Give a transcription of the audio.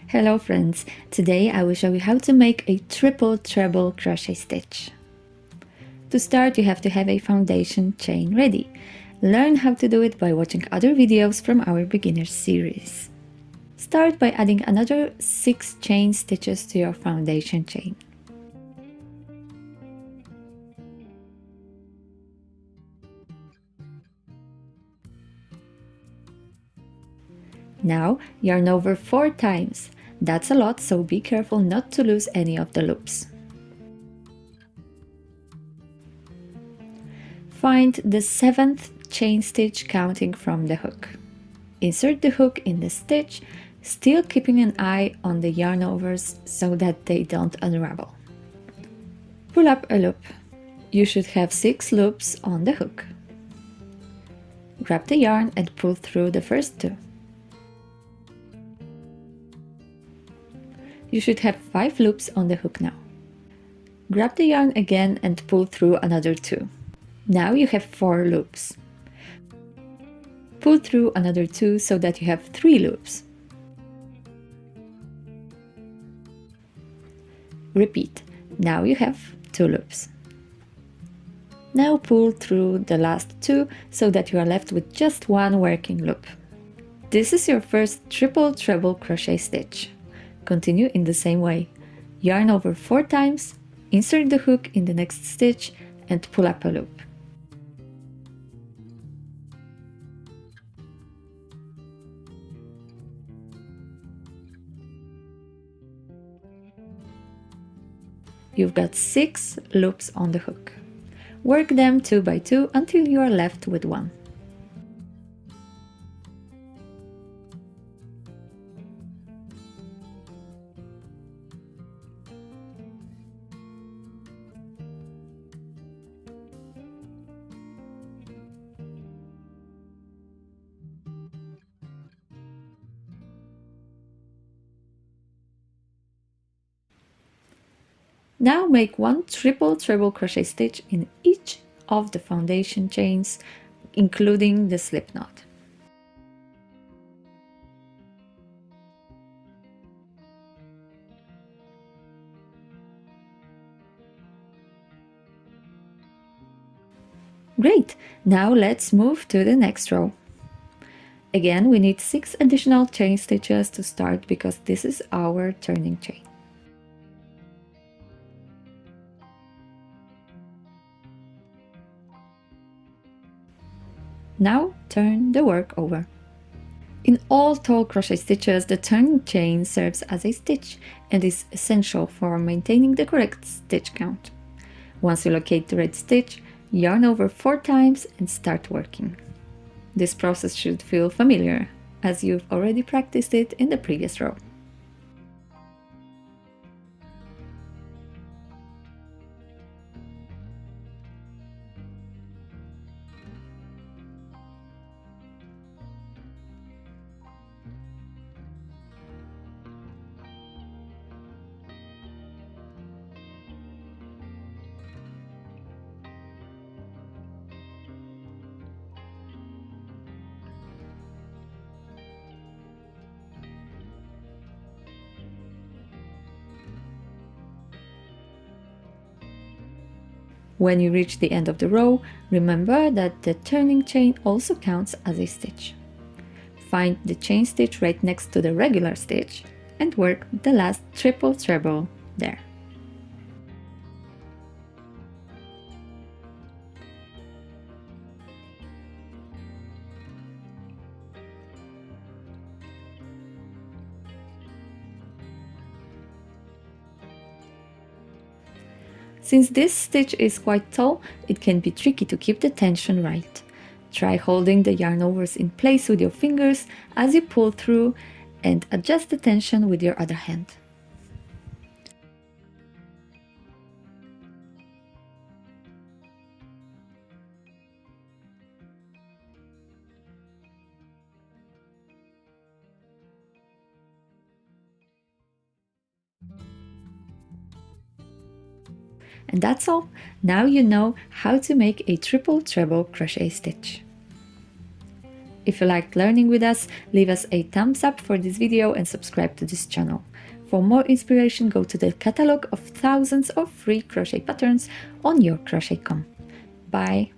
Hello friends, today I will show you how to make a triple treble crochet stitch. To start, you have to have a foundation chain ready. Learn how to do it by watching other videos from our beginners series. Start by adding another 6 chain stitches to your foundation chain. Now yarn over 4 times. That's a lot, so be careful not to lose any of the loops. Find the 7th chain stitch counting from the hook. Insert the hook in the stitch, still keeping an eye on the yarn overs so that they don't unravel. Pull up a loop. You should have 6 loops on the hook. Grab the yarn and pull through the first 2. You should have 5 loops on the hook now. Grab the yarn again and pull through another 2. Now you have 4 loops. Pull through another 2 so that you have 3 loops. Repeat. Now you have 2 loops. Now pull through the last 2 so that you are left with just 1 working loop. This is your first triple treble crochet stitch. Continue in the same way. Yarn over 4 times, insert the hook in the next stitch and pull up a loop. You've got 6 loops on the hook. Work them 2 by 2 until you are left with 1. Now make 1 triple treble crochet stitch in each of the foundation chains, including the slip knot. Great! Now let's move to the next row. Again, we need 6 additional chain stitches to start because this is our turning chain. Now turn the work over. In all tall crochet stitches, the turning chain serves as a stitch and is essential for maintaining the correct stitch count. Once you locate the right stitch, yarn over 4 times and start working. This process should feel familiar, as you've already practiced it in the previous row. When you reach the end of the row, remember that the turning chain also counts as a stitch. Find the chain stitch right next to the regular stitch and work the last triple treble there. Since this stitch is quite tall, it can be tricky to keep the tension right. Try holding the yarn overs in place with your fingers as you pull through and adjust the tension with your other hand. And that's all. Now you know how to make a triple treble crochet stitch. If you liked learning with us, leave us a thumbs up for this video and subscribe to this channel. For more inspiration, go to the catalog of thousands of free crochet patterns on yourcrochet.com. Bye!